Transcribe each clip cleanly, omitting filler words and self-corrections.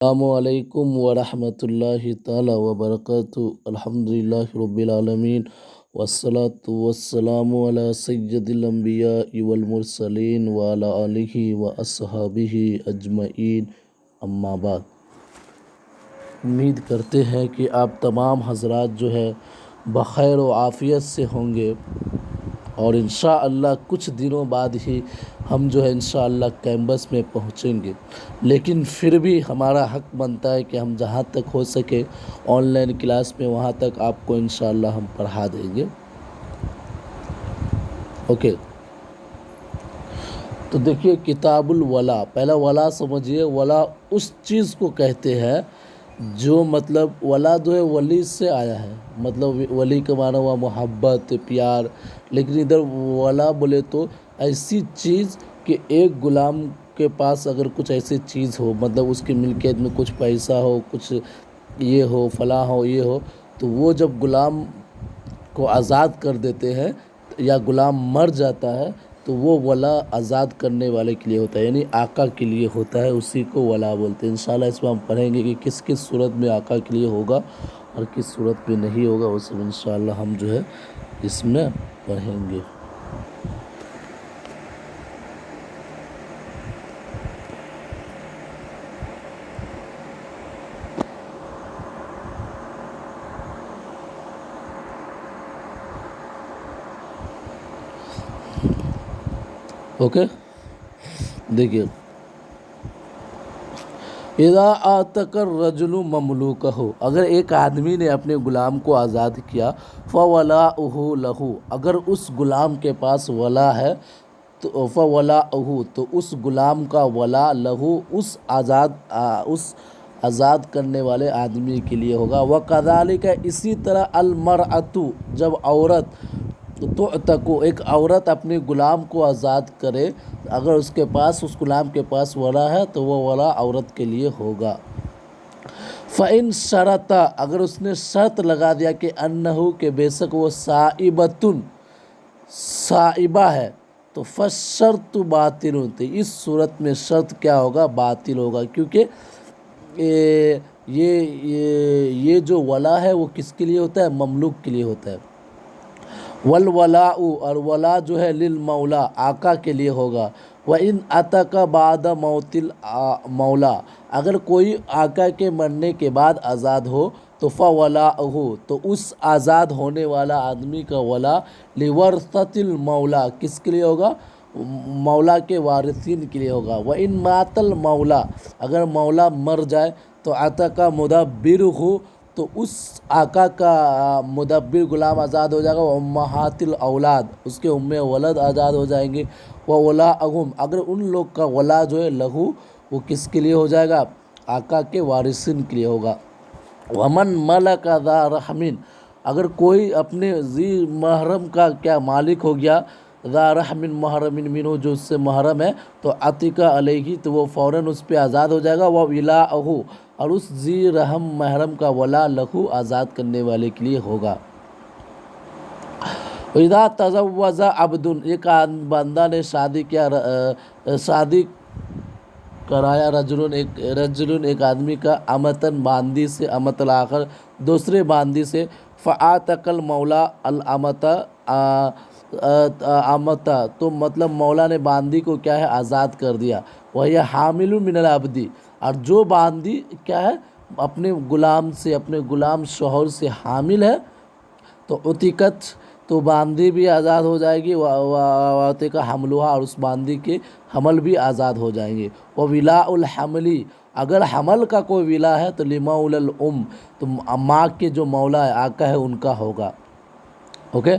السلام علیکم ورحمۃ اللہ تعالی وبرکاتہ الحمد للہ رب العالمین والصلاة والسلام علی سید الانبیاء والمرسلین وعلی آلہ واصحابہ اجمعین اما بعد۔ امید کرتے ہیں کہ آپ تمام حضرات جو ہے بخیر و عافیت سے ہوں گے، اور انشاءاللہ کچھ دنوں بعد ہی ہم جو ہے انشاءاللہ کیمپس میں پہنچیں گے، لیکن پھر بھی ہمارا حق بنتا ہے کہ ہم جہاں تک ہو سکے آن لائن کلاس میں وہاں تک آپ کو انشاءاللہ ہم پڑھا دیں گے۔ اوکے، تو دیکھیے کتاب الولا، پہلا ولا سمجھیے۔ ولا اس چیز کو کہتے ہیں جو مطلب ولا جو ہے ولی سے آیا ہے، مطلب ولی کا معنی ہوا محبت، پیار، لیکن ادھر ولا بولے تو ایسی چیز کہ ایک غلام کے پاس اگر کچھ ایسی چیز ہو، مطلب اس کی ملکیت میں کچھ پیسہ ہو، کچھ یہ ہو، فلاں ہو، یہ ہو، تو وہ جب غلام کو آزاد کر دیتے ہیں یا غلام مر جاتا ہے تو وہ ولا آزاد کرنے والے کے لیے ہوتا ہے، یعنی آقا کے لیے ہوتا ہے، اسی کو ولا بولتے ہیں۔ انشاءاللہ اس میں ہم پڑھیں گے کہ کس کس صورت میں آقا کے لیے ہوگا اور کس صورت میں نہیں ہوگا، وہ سب انشاءاللہ ہم جو ہے اس میں پڑھیں گے۔ اوکے، دیکھیے اذا آتک الرجل مملوکہ، اگر ایک آدمی نے اپنے غلام کو آزاد کیا، فولاؤہ لہ، اگر اس غلام کے پاس ولا ہے تو فولاؤہ، تو اس غلام کا ولا لہ، اس آزاد کرنے والے آدمی کے لیے ہوگا۔ وکذالک، اسی طرح المرأۃ، جب عورت تعتق، ایک عورت اپنے غلام کو آزاد کرے، اگر اس غلام کے پاس ولا ہے تو وہ ولا عورت کے لیے ہوگا۔ فَإِن شَرَطَ، اگر اس نے شرط لگا دیا کہ انہو، کہ بے شک وہ سائبہ ہے، تو فالشرط باطل، تو اس صورت میں شرط کیا ہوگا؟ باطل ہوگا، کیونکہ یہ جو ولا ہے وہ کس کے لیے ہوتا ہے؟ مملوک کے لیے ہوتا ہے۔ والولاء، اور ولا جو ہے للمولا، آقا کے لیے ہوگا۔ وَإِنْ أَتَقَ بَعْدَ مَوْتِ الْمَوْلَى، اگر کوئی آقا کے مرنے کے بعد آزاد ہو تو فَوَلَاؤُهُ، تو اس آزاد ہونے والا آدمی کا ولا لِوَرْثَةِ الْمَوْلَى، کس کے لیے ہوگا؟ مولا کے وارثین کے لیے ہوگا۔ وَإِنْ مَاتَ الْمَوْلَى، اگر مولا مر جائے تو عَتَقَ مُدَبِّرُهُ، تو اس آقا کا مدبر غلام آزاد ہو جائے گا۔ وَأُمَّهَاتِ الْأَوْلَادِ، اس کے ولد آزاد ہو جائیں گے۔ وَوَلَاؤُهُمْ، اگر ان لوگ کا ولا جو ہے لہو، وہ کس کے لیے ہو جائے گا؟ آقا کے وارثین کے لیے ہوگا۔ وَمَنْ مَلَكَ ذَا رَحْمٍ، اگر کوئی اپنے ذی محرم کا کیا مالک ہو گیا، ذا رحم محرم منہ، جو اس سے محرم ہے، تو عتق علیہ، تو وہ فوراً اس پہ آزاد ہو جائے گا۔ وَوِلَاؤُهُ، اور اس ذی رحم محرم کا ولا لہو، آزاد کرنے والے کے لیے ہوگا۔ اذا تزوج عبد، ایک بندہ نے شادی کرایا، رجل ایک آدمی کا، امتن باندی سے، امت الاخر دوسرے باندی سے، فاعتق المولا الامت، امتا، تو مطلب مولا نے باندی کو کیا ہے؟ آزاد کر دیا۔ وہی حامل من العبد، اور جو باندی کیا ہے؟ اپنے غلام سے، اپنے غلام شوہر سے حامل ہے، تو عتقت، تو باندی بھی آزاد ہو جائے گی۔ وعتق حملها، اور اس باندی کے حمل بھی آزاد ہو جائیں گے۔ وولاء الحمل، اگر حمل کا کوئی ولا ہے تو لمولا الام، تو ماں کے جو مولا ہے، آقا ہے، ان کا ہوگا۔ اوکے،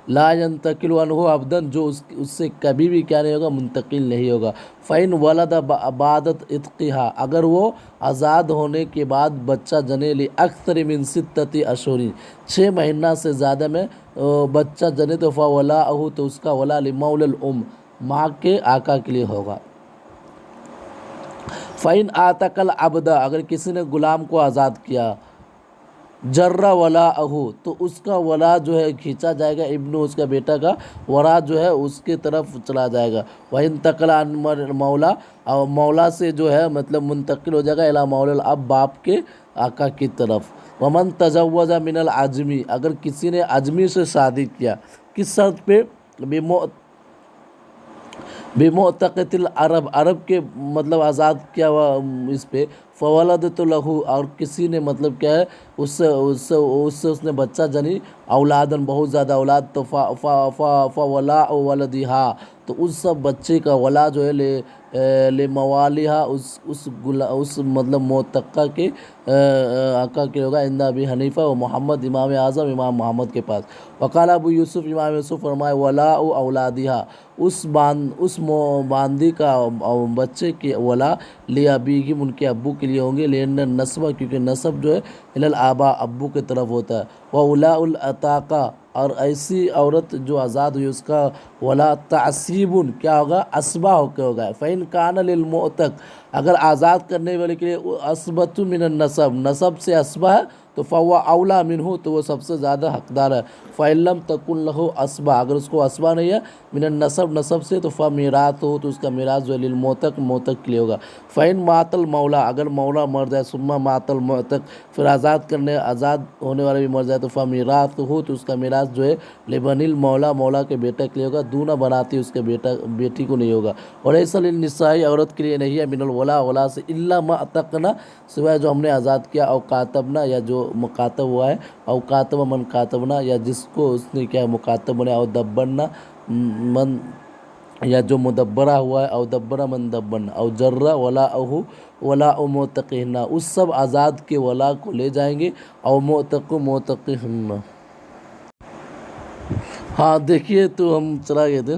لا ينتقل عنہ ابدا، جو اس سے کبھی بھی کیا نہیں ہوگا؟ منتقل نہیں ہوگا۔ فإن ولد بعد عتقها، اگر وہ آزاد ہونے کے بعد بچہ جنے، لأکثر من 6 اشہر، 6 مہینہ سے زیادہ میں بچہ جنے، تو فولاؤہ، تو اس کا ولا لمولا الام، ماں کے آقا کے لیے ہوگا۔ فإن آتق العبد، اگر کسی نے غلام کو آزاد کیا، جرہ ولاءہ تو اس کا ولا جو ہے کھینچا جائے گا، ابن اس کا بیٹا کا ورا جو ہے اس کے طرف چلا جائے گا۔ وَإِنْتَقَلَ عَنْ مولا اور مولا سے جو ہے مطلب منتقل ہو جائے گا الی مولا الاب باپ کے آقا کی طرف۔ وَمَنْ تَزَوَّجَ مِنَ الْعَجْمِ اگر کسی نے عجمی سے شادی کیا، کس شرط پہ؟ بمعتقۃ العرب عرب کے مطلب آزاد کیا ہوا اس پہ، فولدت لہو اور کسی نے مطلب کیا ہے اس سے اس نے بچہ جنی اولادن بہت زیادہ اولاد، تو فولاء ولدہا تو اس سب بچے کا ولا جو ہے لموالیہا اس مطلب معتقہ کے آقا کے ہوگا، عند ابی حنیفہ و محمد امام اعظم امام محمد کے پاس۔ وقال ابو یوسف امام یوسف فرمائے ولاء اولادہا اس باندی کا بچے کے ولا لابیہم ان کے ابو کے لیے ہوں گے، لأن النسب کیونکہ نسب جو ہے الی الآباء ابو کی طرف ہوتا ہے، وولاء العتاقہ اور ایسی عورت جو آزاد ہوئی اس کا ولا تعصیب کیا ہوگا؟ اسبہ ہو کے ہوگا۔ فإن کان للمعتق اگر آزاد کرنے والے کے لیے عصبۃ من النسب نسب سے اسبہ ہے تو فهو اولا منہ تو وہ سب سے زیادہ حقدار ہے۔ فإن لم تکن له اسبہ اگر اس کو اسبہ نہیں ہے من النسب نسب سے تو فمیراث ہو تو اس کا میراث جو ہے للمعتق معتق کے لیے ہوگا۔ فإن مات المولا اگر مولا مر جائے ثم مات المعتق پھر آزاد ہونے والا بھی مر جائے تو فمیراث ہو تو اس کا میراث جو ہے لبنی المولا مولا کے بیٹا کے لیے ہوگا، دون بناتی اس کے بیٹی کو نہیں ہوگا۔ ولیس للنساء عورت کے لیے نہیں ہے من الولا ولا سے الا ما اعتقنا سوائے جو ہم نے آزاد کیا، او کاتبنا یا جو مکاتب ہوا ہے، او کاتب من کاتبنا یا جس کو اس نے کیا مکاتب بنایا، او دبرنا من یا جو مدبرہ ہوا ہے، او دبرہ من دبرنا، او جرہ ولاءہ ولاء معتقہن اس سب آزاد کے ولا کو لے جائیں گے، او معتقہن۔ ہاں دیکھیے تو ہم چلا گئے تھے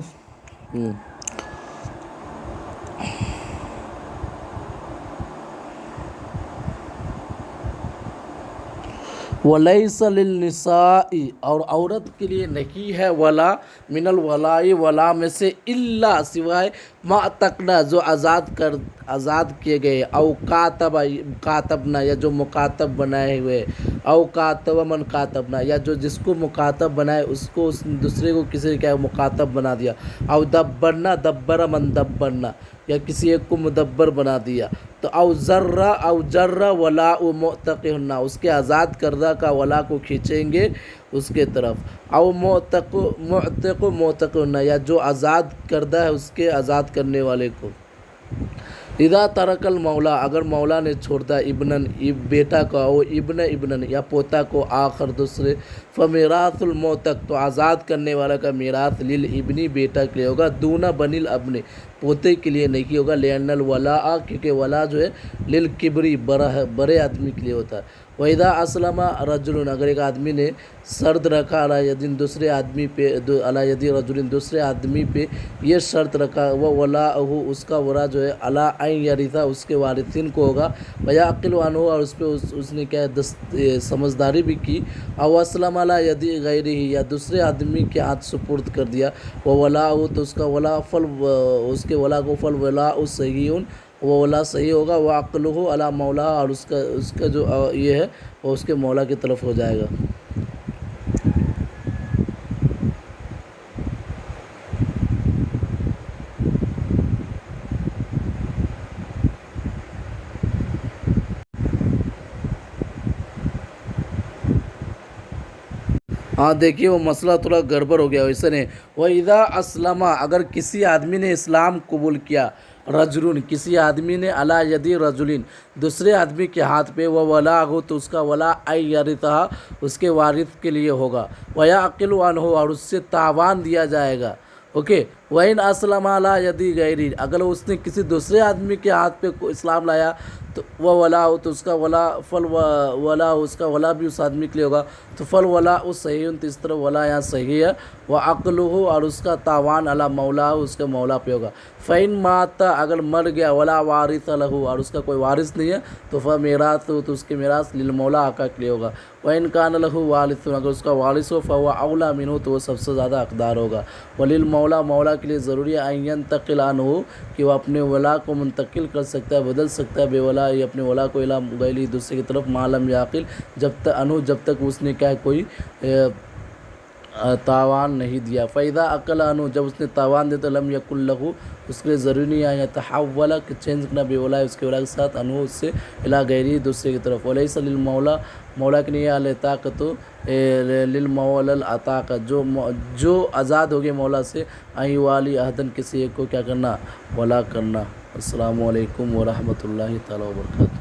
ولیس للنساء اور عورت کے لیے نہیں ہے ولا من الولاء ولا میں سے الا سوائے ما اعتقنا جو آزاد کیے گئے، او کاتبنا یا جو مکاتب بنائے ہوئے، او کاتب من کاتبنا یا جو جس کو مکاتب بنائے اس کو اس دوسرے کو کسی نے کیا مکاتب بنا دیا، او دبرنا دبر من دبرنا یا کسی ایک کو مدبر بنا دیا، تو او جرہ ولاء معتقہن اس کے آزاد کردہ کا ولا کو کھینچیں گے اس کے طرف، او معتقہن یا جو آزاد کردہ ہے اس کے آزاد کرنے والے کو۔ اذا ترک المولا اگر مولا نے چھوڑ دیا ابنن بیٹا کو، او ابنن یا پوتا کو، آخر دوسرے، فمیراث المعتق تو آزاد کرنے والا کا میراث للابن بیٹا کے لیے ہوگا، دون بنی الابن پوتے کے لیے نہیں ہوگا، لأن الولاء کیونکہ ولا جو ہے للکبری بڑے آدمی کے لیے ہوتا ہے۔ وَإِذَا أَسْلَمَ رَجُلٌ اگر ایک آدمی نے شرط رکھا علی یدٍ دوسرے آدمی پہ یہ شرط رکھا، وہ ولاءہ اس کا ورا جو ہے علی ان یرث اس کے وارثین کو ہوگا، ویعقل عنہ اور اس پہ اس نے کیا سمجھداری بھی کی، او اسلم علی ید غیرہ یا دوسرے آدمی کے ہاتھ سپرد کر دیا، وہ ولاءہ تو اس کا ولا اس کے ولا کو فالولاء صحیح وہ ولا صحیح ہوگا، وہ عقلہ علی مولا اور اس کا جو یہ ہے وہ اس کے مولا کی طرف ہو جائے گا۔ ہاں دیکھیے وہ مسئلہ تھوڑا گڑبڑ ہو گیا ویسے نہیں۔ وَإِذَا أَسْلَمَ اگر کسی آدمی نے اسلام قبول کیا، رجل کسی آدمی نے علی ید رجل دوسرے آدمی کے ہاتھ پہ، وہ ولاءہ تو اس کا ولا ان یرثھا اس کے وارث کے لیے ہوگا، ویعقل عنہ اور اس سے تاوان دیا جائے گا، اوکے۔ وَإِنْ أَسْلَمَ عَلَى يَدِ غَيْرِهِ اگر اس نے کسی دوسرے آدمی کے ہاتھ پہ اسلام لایا تو وہ ولا تو اس کا ولا ولا اس کا ولا بھی اس آدمی کے لیے ہوگا، تو ولا صحیح تو اس طرح ولا یہاں صحیح ہے، وعقلہ اور اس کا تاوان علی مولا اس کے مولا پہ ہوگا۔ فإن مات اگر مر گیا ولا وارث لہ اور اس کا کوئی وارث نہیں ہے تو فمیراث تو اس کے میراث للمولا آقا کے لیے ہوگا، وإن کان لہ والث اگر اس کا وارث ہو فهو اولی منہ تو وہ سب سے زیادہ حقدار ہوگا، وللمولا مولا کے لیے ضروری ہے ان ينتقل عنہ کہ وہ اپنے ولا کو منتقل کر سکتا ہے، بدل سکتا ہے بے ولا یہ اپنے ولا کو الی غیری دوسرے کی طرف معلوم یعقل جب تک اس نے کیا ہے کوئی تاوان نہیں دیا۔ فَإِذَا عَقَلَ عَنْهُ جب اس نے تاوان دیا تو لم یکن لہو اس کے لیے ضروری نہیں ہے یتحول کہ چینج کرنا بے ولا اس کے ولا کے ساتھ عنہ اس سے الی غیری دوسرے کی طرف۔ ولیس للمولا مولا کے لیے العتاقۃ للمولا العتاقۃ جو آزاد ہو گئے مولا سے ان یوالی احدن کسی ایک کو کیا کرنا ولا کرنا۔ السلام علیکم ورحمۃ اللہ تعالیٰ وبرکاتہ۔